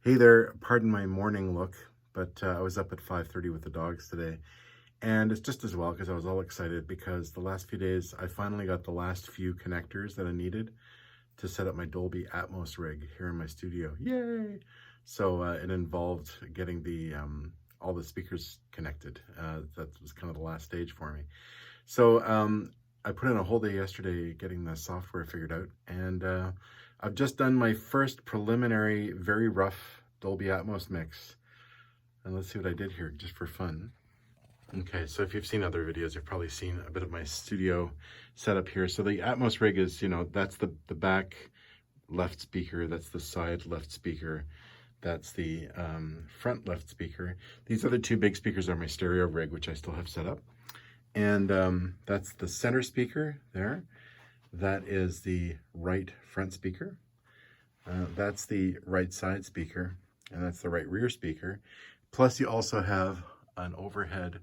Hey there, pardon my morning look, but I was up at 5:30 with the dogs today, and it's just as well because I was all excited because the last few days I finally got the last few connectors that I needed to set up my Dolby Atmos rig here in my studio. Yay! So it involved getting the all the speakers connected. That was kind of the last stage for me. So I put in a whole day yesterday getting the software figured out, and I've just done my first preliminary, very rough Dolby Atmos mix. And let's see what I did here, just for fun. Okay, so if you've seen other videos, you've probably seen a bit of my studio setup here. So the Atmos rig is, that's the back left speaker, that's the side left speaker, that's the front left speaker. These other two big speakers are my stereo rig, which I still have set up. And that's the center speaker there. That is the right front speaker. That's the right side speaker, and that's the right rear speaker. Plus you also have an overhead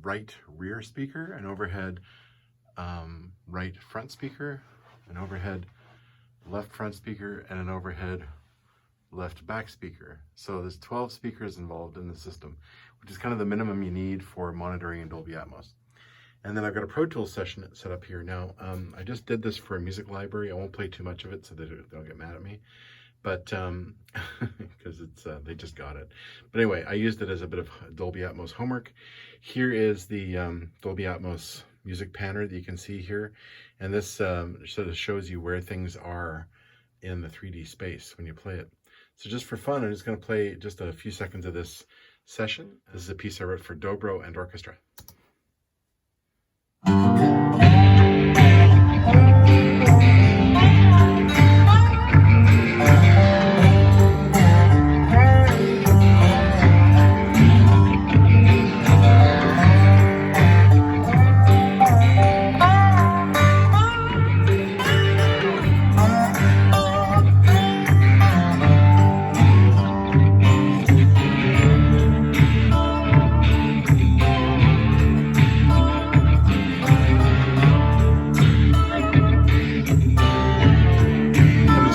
right rear speaker, an overhead right front speaker, an overhead left front speaker, and an overhead left back speaker. So there's 12 speakers involved in the system, which is kind of the minimum you need for monitoring in Dolby Atmos. And then I've got a Pro Tools session set up here now. I just did this for a music library. I won't play too much of it so they don't get mad at me, but because they just got it. But anyway, I used it as a bit of Dolby Atmos homework. Here is the Dolby Atmos music panner that you can see here, and this sort of shows you where things are in the 3D space when you play it. So just for fun, I'm just going to play just a few seconds of this session. This is a piece I wrote for dobro and orchestra.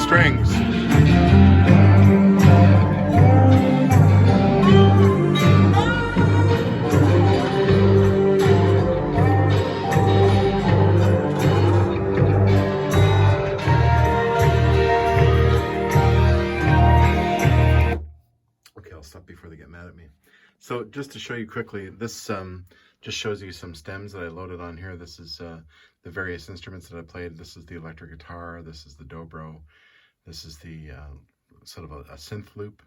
Strings. Okay, I'll stop before they get mad at me. So just to show you quickly, this just shows you some stems that I loaded on here. This is the various instruments that I played. This is the electric guitar, this is the dobro, this is the sort of a synth loop.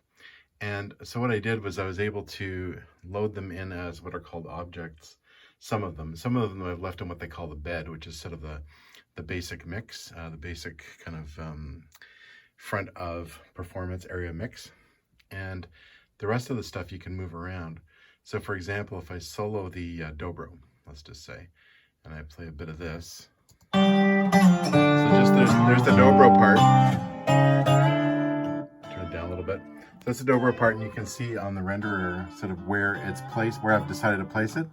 And so what I did was I was able to load them in as what are called objects. Some of them I've left in what they call the bed, which is sort of the basic mix, the basic kind of front of performance area mix. And the rest of the stuff you can move around. So for example, if I solo the dobro, let's just say, and I play a bit of this. So just there's the dobro part. Turn it down a little bit. So that's the dobro part, and you can see on the renderer sort of where it's placed, where I've decided to place it.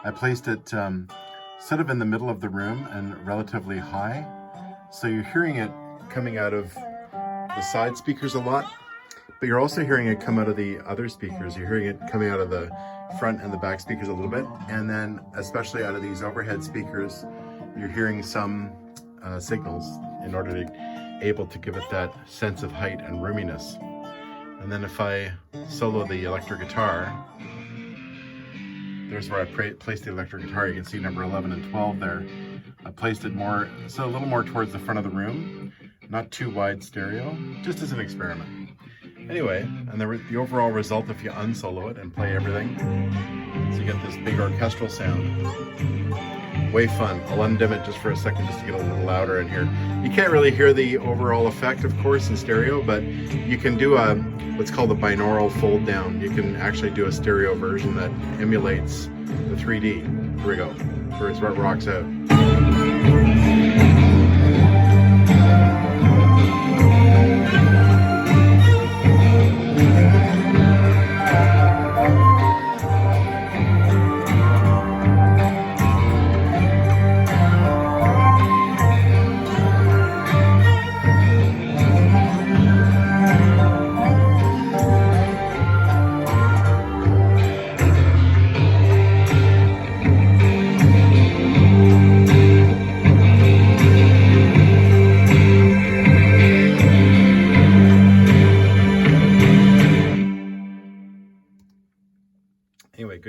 I placed it sort of in the middle of the room and relatively high. So you're hearing it coming out of the side speakers a lot, but you're also hearing it come out of the other speakers. You're hearing it coming out of the front and the back speakers a little bit, and then especially out of these overhead speakers, you're hearing some signals in order to able to give it that sense of height and roominess. And then if I solo the electric guitar, there's where I placed the electric guitar. You can see number 11 and 12 there. I placed it more, so a little more towards the front of the room, not too wide stereo, just as an experiment. Anyway, and the overall result, if you unsolo it and play everything, so you get this big orchestral sound. Way fun. I'll undim it just for a second just to get a little louder in here. You can't really hear the overall effect, of course, in stereo, but you can do what's called a binaural fold down. You can actually do a stereo version that emulates the 3D. Here we go. Where it rocks out.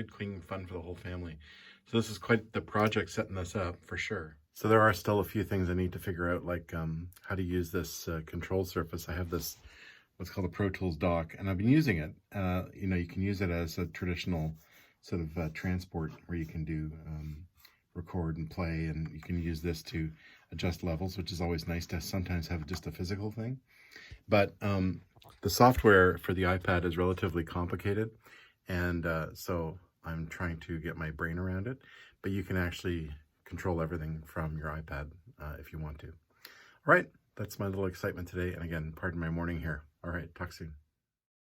good, clean fun for the whole family. So this is quite the project setting this up for sure. So there are still a few things I need to figure out, like how to use this control surface. I have this what's called a Pro Tools dock, and I've been using it. You know, you can use it as a traditional sort of transport where you can do record and play, and you can use this to adjust levels, which is always nice to sometimes have just a physical thing. But the software for the iPad is relatively complicated, and so I'm trying to get my brain around it. But you can actually control everything from your iPad if you want to. All right, that's my little excitement today. And again, pardon my morning here. All right, talk soon.